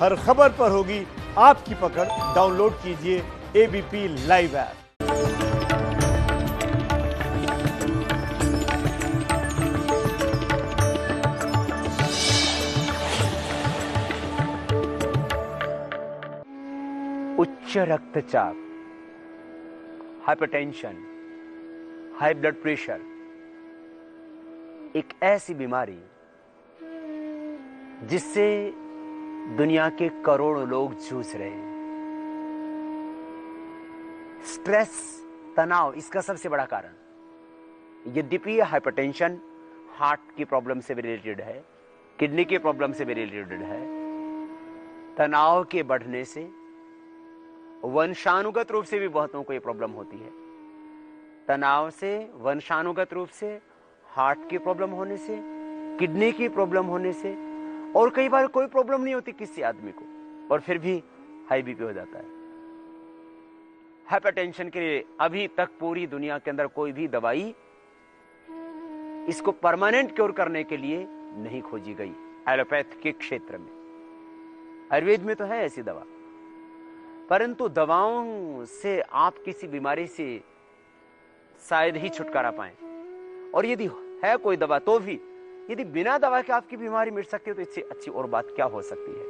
हर खबर पर होगी आपकी पकड़। डाउनलोड कीजिए एबीपी लाइव ऐप। उच्च रक्तचाप, हाइपरटेंशन, हाई ब्लड प्रेशर एक ऐसी बीमारी जिससे दुनिया के करोड़ों लोग जूझ रहे हैं। स्ट्रेस, तनाव इसका सबसे बड़ा कारण। यद्यपि हाइपरटेंशन हार्ट की प्रॉब्लम से भी रिलेटेड है, किडनी की प्रॉब्लम से भी रिलेटेड है। तनाव के बढ़ने से वंशानुगत रूप से भी बहुतों को यह प्रॉब्लम होती है। तनाव से, वंशानुगत रूप से, हार्ट की प्रॉब्लम होने से, किडनी की प्रॉब्लम होने से, और कई बार कोई प्रॉब्लम नहीं होती किसी आदमी को और फिर भी हाई बीपी हो जाता है। हाइपरटेंशन के लिए अभी तक पूरी दुनिया के अंदर कोई भी दवाई इसको परमानेंट क्योर करने के लिए नहीं खोजी गई। एलोपैथ के क्षेत्र में, आयुर्वेद में तो है ऐसी दवा, परंतु दवाओं से आप किसी बीमारी से शायद ही छुटकारा पाएं। और यदि है कोई दवा तो भी यदि बिना दवा के आपकी बीमारी मिट सकती है तो इससे अच्छी और बात क्या हो सकती है।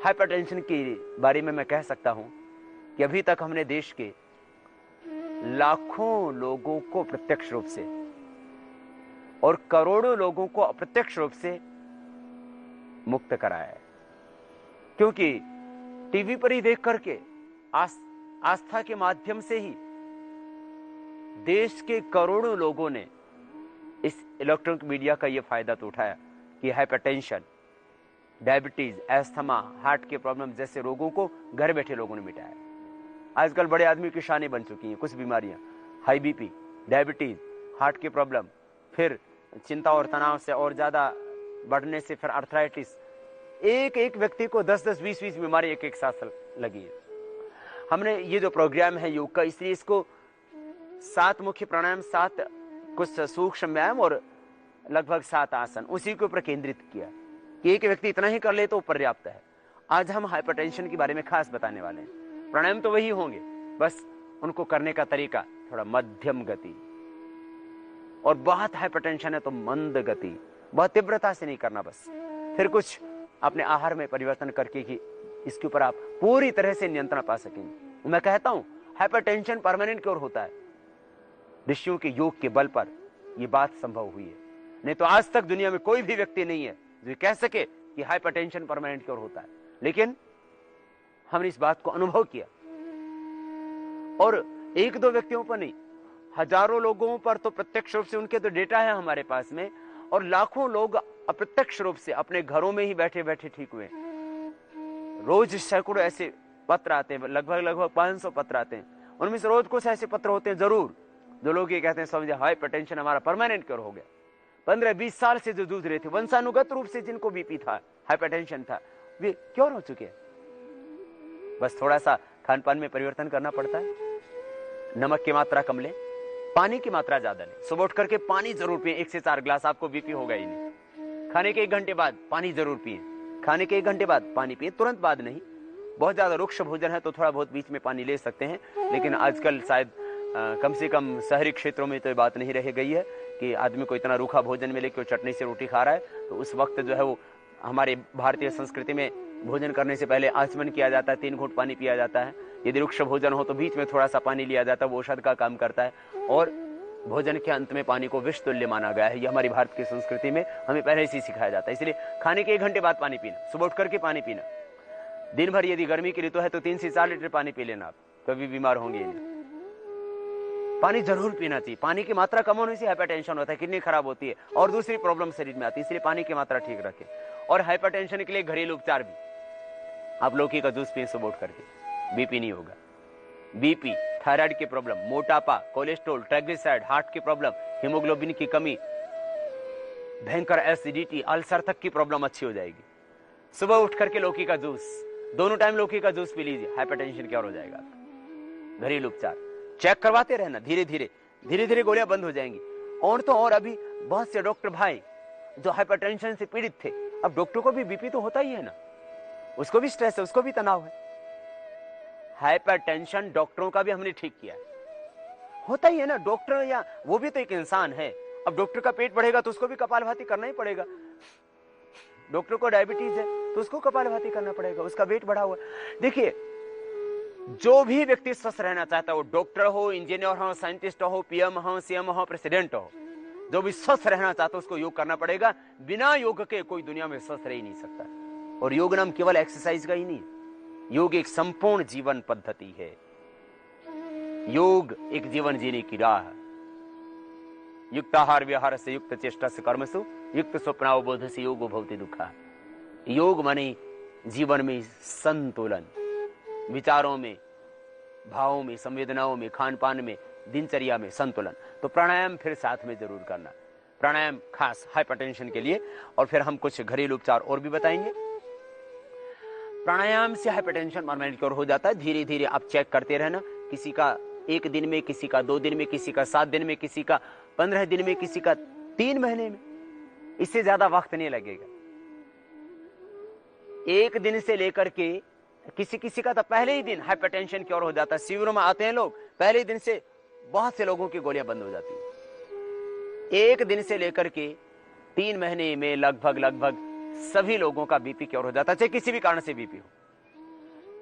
हाइपरटेंशन के बारे में मैं कह सकता हूं कि अभी तक हमने देश के लाखों लोगों को प्रत्यक्ष रूप से और करोड़ों लोगों को अप्रत्यक्ष रूप से मुक्त कराया है। क्योंकि टीवी पर ही देख करके आस्था के माध्यम से ही देश के करोड़ों लोगों ने इस इलेक्ट्रॉनिक मीडिया का यह फायदा तो उठाया कि हाइपरटेंशन, डायबिटीज, एस्थमा, हार्ट के प्रॉब्लम जैसे रोगों को घर बैठे लोगों ने मिटाया। आजकल बड़े आदमी की शानें बन चुकी हैं कुछ बीमारियां, हाई बीपी, डायबिटीज, हार्ट की प्रॉब्लम, फिर चिंता और तनाव से और ज्यादा बढ़ने से फिर आर्थराइटिस। एक एक व्यक्ति को 10-10, 20-20 बीमारी एक साथ लगी है। हमने ये जो प्रोग्राम है योग का, इसलिए इसको 7 मुख्य प्राणायाम, 7 कुछ सूक्ष्म व्यायाम और लगभग 7 आसन उसी के ऊपर केंद्रित किया कि एक व्यक्ति इतना ही कर ले तो पर्याप्त है। आज हम हाइपरटेंशन के बारे में खास बताने वाले हैं। प्राणायाम तो वही होंगे, बस उनको करने का तरीका थोड़ा मध्यम गति, और बहुत हाइपरटेंशन है तो मंद गति, बहुत तीव्रता से नहीं करना। बस फिर कुछ अपने आहार में परिवर्तन करके कि इसके ऊपर आप पूरी तरह से नियंत्रण पा सकेंगे। मैं कहता हूं हाइपरटेंशन परमानेंट क्योर होता है। ऋषियों के योग के बल पर यह बात संभव हुई है, नहीं तो आज तक दुनिया में कोई भी व्यक्ति नहीं है जो कह सके कि हाइपरटेंशन परमानेंट क्योर होता है। लेकिन हमने इस बात को अनुभव किया, और 1-2 व्यक्तियों पर नहीं, हजारों लोगों पर तो प्रत्यक्ष रूप से उनके तो डेटा है हमारे पास में, और लाखों लोग अप्रत्यक्ष रूप से अपने घरों में ही बैठे बैठे ठीक हुए। रोज सैकड़ों ऐसे पत्र आते हैं, लगभग 500 पत्र आते हैं। उनमें से रोज कुछ ऐसे पत्र होते हैं जरूर जो लोग ये कहते हैं समझे हाइपरटेंशन हमारा परमानेंट क्योर हो गया। 15-20 साल से जो जूझ रहे थे, वंशानुगत रूप से जिनको बीपी था, हाइपरटेंशन था, वे क्योर हो चुके हैं। बस थोड़ा सा खान पान में परिवर्तन करना पड़ता है। नमक की मात्रा कम लें, पानी की मात्रा ज्यादा लें। सुबह उठ करके पानी जरूर पिए, 1 से 4 ग्लास, आपको बीपी होगा ही नहीं। खाने के 1 घंटे बाद पानी जरूर पिए, खाने के 1 घंटे बाद पानी पिए, तुरंत बाद नहीं। बहुत ज्यादा रुक्ष भोजन है तो थोड़ा बहुत बीच में पानी ले सकते हैं, लेकिन आजकल शायद कम से कम शहरी क्षेत्रों में तो ये बात नहीं रह गई है कि आदमी को इतना रूखा भोजन मिले कि वो चटनी से रोटी खा रहा है। तो उस वक्त जो है वो हमारे भारतीय संस्कृति में भोजन करने से पहले आचमन किया जाता है, 3 घूंट पानी पिया जाता है। यदि रुक्ष भोजन हो तो बीच में थोड़ा सा पानी लिया जाता है, वो औषध का काम करता है। और भोजन के अंत में पानी को विष तुल्य माना गया है। ये हमारी भारत की संस्कृति में हमें पहले से ही सिखाया जाता है। इसलिए खाने के 1 घंटे बाद पानी पीना, सुबह उठ करके पानी पीना। दिन भर यदि गर्मी की ऋतु है तो 3 से 4 लीटर पानी पी लेना, आप कभी बीमार होंगे नहीं। पानी जरूर पीना चाहिए। पानी की मात्रा कम होने से हाइपरटेंशन होता है, किडनी खराब होती है और दूसरी प्रॉब्लम शरीर में आती है। इसलिए पानी की मात्रा ठीक रखें। और हाइपरटेंशन के लिए घरेलू उपचार भी, आप लौकी का जूस पिए सुबह उठ करके, बीपी नहीं होगा। बीपी, थायराइड की प्रॉब्लम, मोटापा, कोलेस्ट्रॉल, ट्राइग्लिसराइड, हार्ट की प्रॉब्लम, हीमोग्लोबिन की कमी, भयंकर एसिडिटी, अल्सर तक की प्रॉब्लम अच्छी हो जाएगी। सुबह उठ करके लौकी का जूस, दोनों टाइम लौकी का जूस पी लीजिए, हाइपरटेंशन क्योर हो जाएगा आपका। घरेलू उपचार चेक करवाते रहना, धीरे धीरे गोलियां बंद हो जाएंगी। और तो और अभी बहुत से डॉक्टर भाई जो हाइपरटेंशन से पीड़ित थे, अब डॉक्टर को भी बीपी तो होता ही है ना, उसको भी स्ट्रेस है, उसको भी तनाव है। हाइपरटेंशन डॉक्टरों का भी हमने ठीक किया है, होता ही है ना। डॉक्टर या वो भी तो एक इंसान है। अब डॉक्टर का पेट बढ़ेगा तो उसको भी कपालभाति करना ही पड़ेगा। डॉक्टर को डायबिटीज है तो उसको कपालभाति करना पड़ेगा, उसका वेट बढ़ा हुआ। देखिए, जो भी व्यक्ति स्वस्थ रहना चाहता है, वो डॉक्टर हो, इंजीनियर हो, साइंटिस्ट हो, पीएम हो, सीएम हो, प्रेसिडेंट हो, जो भी स्वस्थ रहना चाहता है उसको योग करना पड़ेगा। बिना योग के कोई दुनिया में स्वस्थ रह ही नहीं सकता। और योग नाम केवल एक्सरसाइज का ही नहीं, योग एक संपूर्ण जीवन पद्धति है। योग एक जीवन जीने की राह। युक्ताहार विहार से युक्त चेष्टा से कर्मसु युक्त स्वप्नावबोध से योग भवति दुखा। योग माने जीवन में संतुलन, विचारों में, भावों में, संवेदनाओं में, खान पान में, दिनचर्या में संतुलन। तो प्राणायाम फिर साथ में जरूर करना, प्राणायाम खास हाइपरटेंशन के लिए। और फिर हम कुछ घरेलू उपचार और भी बताएंगे। प्राणायाम से हाइपरटेंशन परमानेंट क्योर हो जाता है। धीरे धीरे आप चेक करते रहना, किसी का 1 दिन में, किसी का 2 दिन में, किसी का 7 दिन में, किसी का 15 दिन में, किसी का 3 महीने में। इससे ज्यादा वक्त नहीं लगेगा। 1 दिन से लेकर के किसी का तो पहले ही दिन हाइपरटेंशन क्योर हो जाता है। शिविरों में आते हैं लोग, पहले ही दिन से बहुत से लोगों की गोलियां बंद हो जाती है। 1 दिन से लेकर के 3 महीने में लगभग सभी लोगों का बीपी क्योर हो जाता है, चाहे किसी भी कारण से बीपी हो।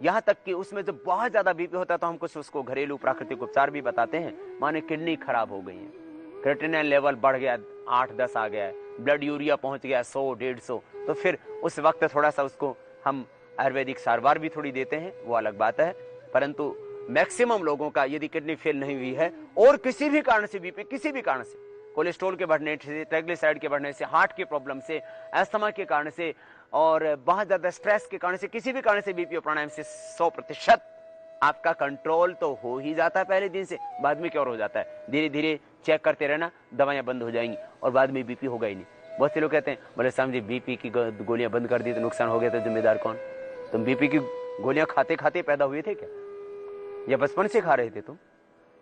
यहां तक कि उसमें जब बहुत ज्यादा बीपी होता है तो हम कुछ उसको घरेलू प्राकृतिक उपचार भी बताते हैं। माने किडनी खराब हो गई है, क्रिएटिनिन लेवल बढ़ गया, 8-10 आ गया, ब्लड यूरिया पहुंच गया 100-150, तो फिर उस वक्त थोड़ा सा उसको हम आयुर्वेदिक सारवार भी थोड़ी देते हैं, वो अलग बात है। परंतु मैक्सिमम लोगों का यदि किडनी फेल नहीं हुई है और किसी भी कारण से बीपी, किसी भी कारण से, कोलेस्ट्रॉल के बढ़ने से, ट्राइग्लिसराइड के बढ़ने से, हार्ट के प्रॉब्लम से, अस्थमा के कारण से और बहुत ज्यादा स्ट्रेस के कारण से, किसी भी कारण से बीपी और प्राणायाम से 100% आपका कंट्रोल तो हो ही जाता है पहले दिन से, बाद में क्या हो जाता है। धीरे धीरे चेक करते रहना, दवाइयां बंद हो जाएंगी और बाद में बीपी होगा ही नहीं। बहुत से लोग कहते हैं, बोले साहब जी बीपी की गोलियां बंद कर दी तो नुकसान हो गया, तो जिम्मेदार कौन? तुम बीपी की गोलियां खाते खाते पैदा हुए थे क्या, या बचपन से खा रहे थे तुम?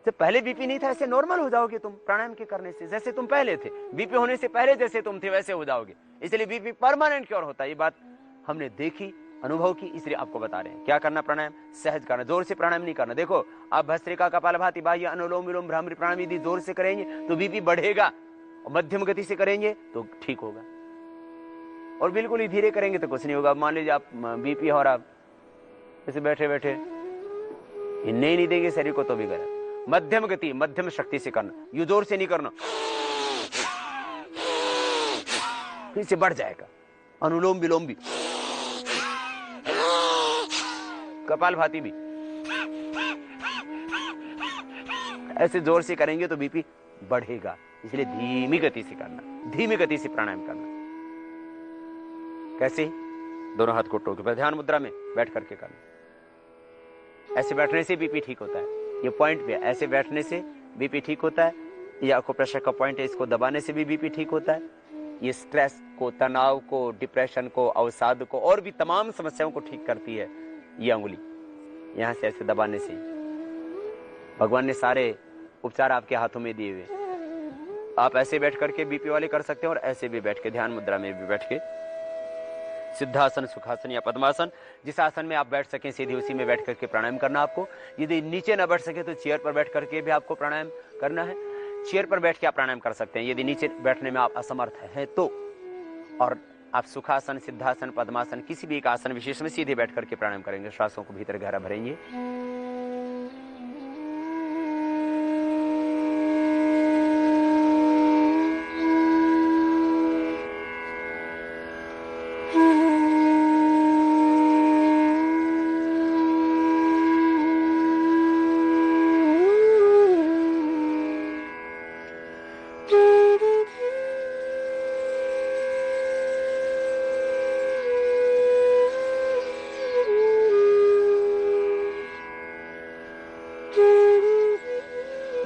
जब पहले बीपी नहीं था, ऐसे नॉर्मल हो जाओगे तुम प्राणायाम के करने से। जैसे तुम पहले थे, बीपी होने से पहले जैसे तुम थे वैसे हो जाओगे। इसलिए बीपी परमानेंट क्योर होता है, ये बात हमने देखी, अनुभव की, इसलिए आपको बता रहे हैं। क्या करना? प्राणायाम सहज करना, जोर से प्राणायाम नहीं करना। देखो, आप भस्त्रिका, कपालभाति, बाह्य, अनुलोम विलोम, भ्रामरी प्राणायाम यदि जोर से करेंगे तो बीपी बढ़ेगा, और मध्यम गति से करेंगे तो ठीक होगा, और बिल्कुल ही धीरे करेंगे तो कुछ नहीं होगा। मान लीजिए आप बीपी और आप ऐसे बैठे बैठे हिलने ही नहीं देंगे शरीर को, तो भी गलत। मध्यम गति, मध्यम शक्ति से करना, यू जोर से नहीं करना, इससे बढ़ जाएगा। अनुलोम विलोम भी, कपालभाति भी ऐसे जोर से करेंगे तो बीपी बढ़ेगा। इसलिए धीमी गति से करना, धीमी गति से प्राणायाम करना। कैसे? दोनों हाथ घुटनों के ऊपर ध्यान मुद्रा में बैठ करके करना। ऐसे बैठने से बीपी ठीक होता है, ये पॉइंट भी है। ऐसे बैठने से बीपी ठीक होता है। ये एक्यूप्रेशर का पॉइंट है, इसको दबाने से भी बीपी ठीक होता है। ये स्ट्रेस को, तनाव को, डिप्रेशन को, अवसाद को और भी तमाम समस्याओं को ठीक करती है। ये अंगुली यहां से ऐसे दबाने से भगवान ने सारे उपचार आपके हाथों में दिए हुए। आप ऐसे बैठ करके बीपी वाले कर सकते हैं और ऐसे भी बैठ के, ध्यान मुद्रा में भी बैठ के, सिद्धासन, सुखासन या पद्मासन, जिस आसन में आप बैठ सकें सीधे उसी में बैठ करके प्राणायाम करना आपको। यदि नीचे ना बैठ सके तो चेयर पर बैठ करके भी आपको प्राणायाम करना है। चेयर पर बैठ के आप प्राणायाम कर सकते हैं यदि नीचे बैठने में आप असमर्थ हैं तो। और आप सुखासन, सिद्धासन, पद्मासन, किसी भी एक आसन विशेष में सीधे बैठ करके प्राणायाम करेंगे। श्वासों को भीतर गहरा भरेंगे।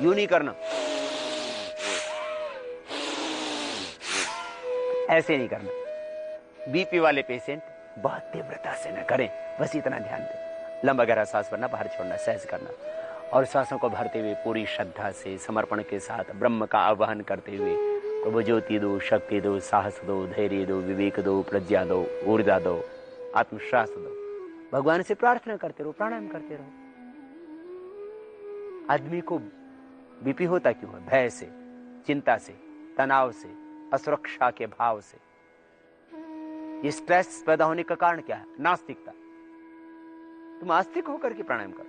यूं नहीं करना, ऐसे नहीं करना। बीपी वाले पेशेंट बहुत तीव्रता से न करें, बस इतना ध्यान दें। लंबा गहरा सांस भरना, बाहर छोड़ना, सहज करना, और सांसों को भरते हुए पूरी श्रद्धा से, समर्पण के साथ, ब्रह्म का आह्वान करते हुए प्रभु ज्योति दो, शक्ति दो, साहस दो, धैर्य दो, विवेक दो, प्रज्ञा दो, ऊर्जा दो, आत्मविश्वास दो। भगवान से प्रार्थना करते रहो, प्राणायाम करते रहो। आदमी को बीपी होता क्यों है? भय से, चिंता से, तनाव से, असुरक्षा के भाव से। ये स्ट्रेस पैदा होने का कारण क्या है? नास्तिकता। तुम आस्तिक होकर के प्राणायाम करो।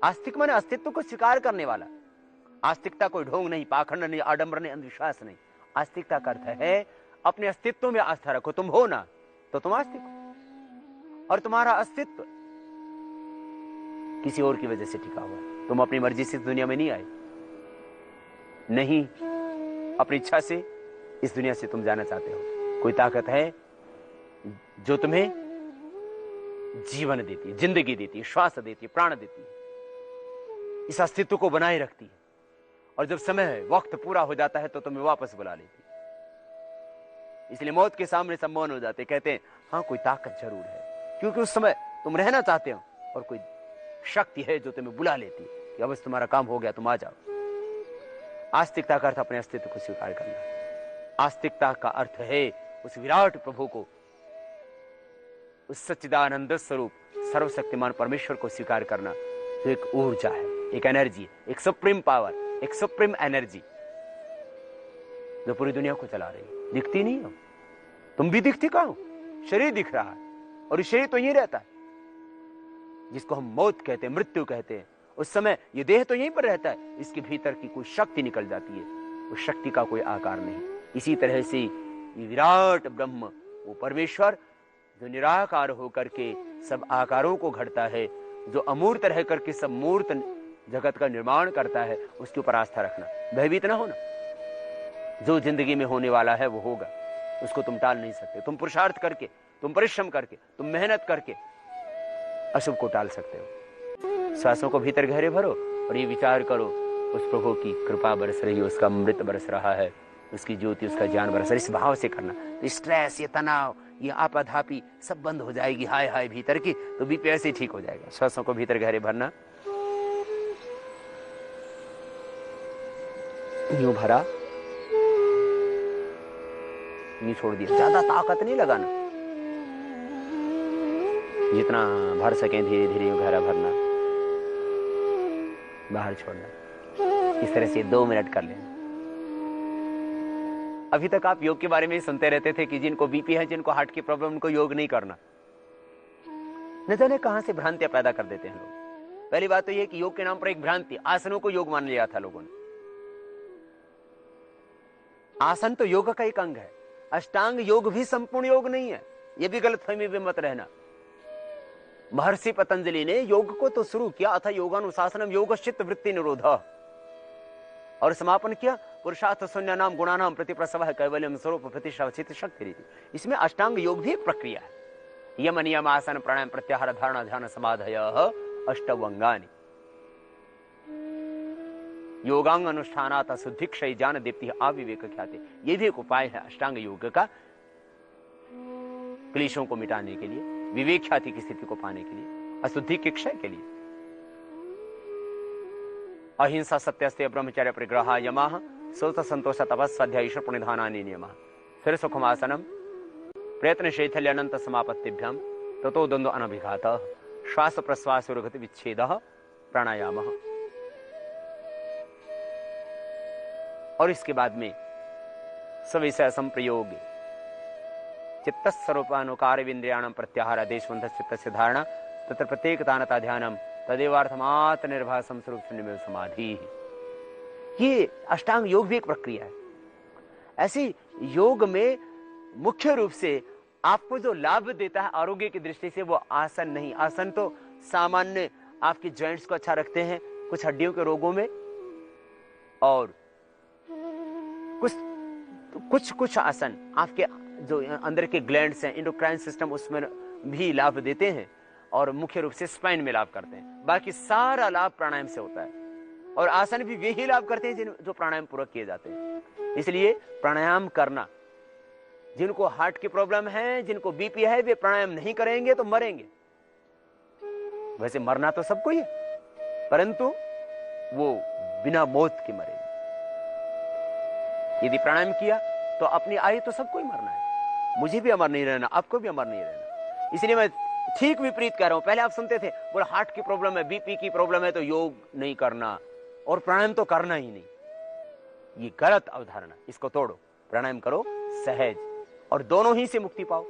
आस्तिक माने अस्तित्व को स्वीकार करने वाला। आस्तिकता कोई ढोंग नहीं, पाखंड नहीं, आडंबर नहीं, अंधविश्वास नहीं। आस्तिकता का अर्थ है अपने अस्तित्व में आस्था रखो। तुम हो ना तो तुम आस्तिक हो, और तुम्हारा अस्तित्व किसी और की वजह से टिका हुआ है। तुम अपनी मर्जी से इस दुनिया में नहीं आए, नहीं अपनी इच्छा से इस दुनिया से तुम जाना चाहते हो। कोई ताकत है जो तुम्हें जीवन देती है, जिंदगी देती है, श्वास देती है, प्राण देती है, इस अस्तित्व को बनाए रखती है। और जब समय वक्त पूरा हो जाता है तो तुम्हें वापस बुला लेती है। इसलिए मौत के सामने सब मौन हो जाते, कहते हैं हाँ कोई ताकत जरूर है, क्योंकि उस समय तुम रहना चाहते हो और कोई शक्ति है जो तुम्हें बुला लेती है कि अब तुम्हारा काम हो गया, तुम आ जाओ। आस्तिकता का अर्थ अपने अस्तित्व को स्वीकार करना। आस्तिकता का अर्थ है उस विराट प्रभु को, उस सच्चिदानंद स्वरूप सर्वशक्तिमान परमेश्वर को स्वीकार करना, जो एक ऊर्जा है, एक एनर्जी है, एक सुप्रीम पावर, एक सुप्रीम एनर्जी जो पूरी दुनिया को चला रही है। दिखती नहीं हो, तुम भी दिखती कहां हो? शरीर दिख रहा है, और इस शरीर तो यहीं रहता है, जिसको हम मौत कहते हैं, मृत्यु कहते हैं। उस समय ये देह तो यहीं पर रहता है, इसके भीतर की कोई शक्ति निकल जाती है, उस शक्ति का कोई आकार नहीं। इसी तरह से ये विराट ब्रह्म, वो परमेश्वर जो निराकार होकर के सब आकारों को घड़ता है, जो अमूर्त रह करके सब मूर्त जगत का निर्माण करता है, उसके ऊपर आस्था रखना, भयभीत ना होना। जो जिंदगी में होने वाला है वो होगा, उसको तुम टाल नहीं सकते। तुम पुरुषार्थ करके, तुम परिश्रम करके, तुम मेहनत करके अशुभ को टाल सकते हो। श्वासों को भीतर गहरे भरो और ये विचार करो, उस प्रभु की कृपा बरस रही है, उसका अमृत बरस रहा है, उसकी ज्योति, उसका ज्ञान बरस रहा है। इस भाव से करना, तो स्ट्रेस, ये तनाव, ये आपाधापी सब बंद हो जाएगी। हाय हाय भीतर की, तो बीपी ऐसे ही ठीक हो जाएगा। श्वासों को भीतर गहरे भरना, यूं भरा, यूं छोड़ दिया, ज्यादा ताकत नहीं लगाना, जितना भर सके धीरे धीरे यूं गहरा भरना, बाहर छोड़ना। इस तरह से 2 मिनट कर लेना। अभी तक आप योग के बारे में ही सुनते रहते थे कि जिनको बीपी है, जिनको हार्ट की प्रॉब्लम, उनको योग नहीं करना। न जाने कहां से भ्रांतियां पैदा कर देते हैं लोग। पहली बात तो यह कि योग के नाम पर एक भ्रांति, आसनों को योग मान लिया था लोगों ने। आसन तो योग का एक अंग है, अष्टांग योग भी संपूर्ण योग नहीं है, यह भी गलतफहमी में मत रहना। महर्षि पतंजलि ने योग को तो शुरू किया, अथा योगानुशासनम योगश्चित्त वृत्ति निरोध, और समापन किया पुरुषार्थ शून्य नाम गुणानाम प्रतिप्रसव कैवल्यम स्वरूप प्रतिष्ठित शक्ति रीति। इसमें अष्टांग योग भी एक प्रक्रिया है। यम नियम आसन प्राणायाम प्रत्याहार धारणा ध्यान समाधयः अष्टवंगानि। योगांग अनुष्ठानात् शुद्धिक्षय ज्ञान दीप्ति अविवेक ख्याति, ये भी एक उपाय है अष्टांग योग का, क्लेशों को मिटाने के लिए, विवेक ख्याति की स्थिति को पाने के लिए, अशुद्धि के क्षय के लिए। अहिंसा सत्यस्तेय ब्रह्मचर्य परिग्रह यमः शौच संतोष तपस्वाध्याय ईश्वर प्रणिधानानि नियमः स्थिर सुखमासनम प्रयत्न शैथल्य अनंत समापत्तिभ्याम ततो द्वंद्व अनभिघातः श्वास प्रश्वास गति विच्छेदः प्राणायामः। और इसके बाद में सविषय संप्रयोग चित्त स्वरूपानुकार विन्द्रियाणां प्रत्याहार देशवंत चित्तस्य धारणा तत्र प्रत्येक तानता ध्यानम तदेवार्थमात्र निर्भासम स्वरूप शून्यमेव समाधि। ये अष्टांग योग भी एक प्रक्रिया है। ऐसी योग में मुख्य रूप से आपको जो लाभ देता है आरोग्य की दृष्टि से, वो आसन नहीं। आसन तो सामान्य आपके जॉइंट्स को अच्छा रखते हैं, कुछ हड्डियों के रोगों में, और कुछ आसन आपके जो अंदर के ग्लैंड्स हैं, एंडोक्राइन सिस्टम, उसमें भी लाभ देते हैं, और मुख्य रूप से स्पाइन में लाभ करते हैं। बाकी सारा लाभ प्राणायाम से होता है, और आसन भी वे ही लाभ करते हैं जो प्राणायाम पूर्वक किए जाते हैं। इसलिए प्राणायाम करना, जिनको हार्ट की प्रॉब्लम है, जिनको बीपी है, वे प्राणायाम नहीं करेंगे तो मरेंगे। वैसे मरना तो सबको ही है, परंतु वो बिना मौत के मरेंगे। यदि प्राणायाम किया तो अपनी आयु तो सबको ही मरना है, मुझे भी अमर नहीं रहना, आपको भी अमर नहीं रहना। इसलिए मैं ठीक विपरीत कह रहा हूं। पहले आप सुनते थे बोले हार्ट की प्रॉब्लम है, बीपी की प्रॉब्लम है तो योग नहीं करना और प्राणायाम तो करना ही नहीं। ये गलत अवधारणा, इसको तोड़ो, प्राणायाम करो सहज और दोनों ही से मुक्ति पाओ।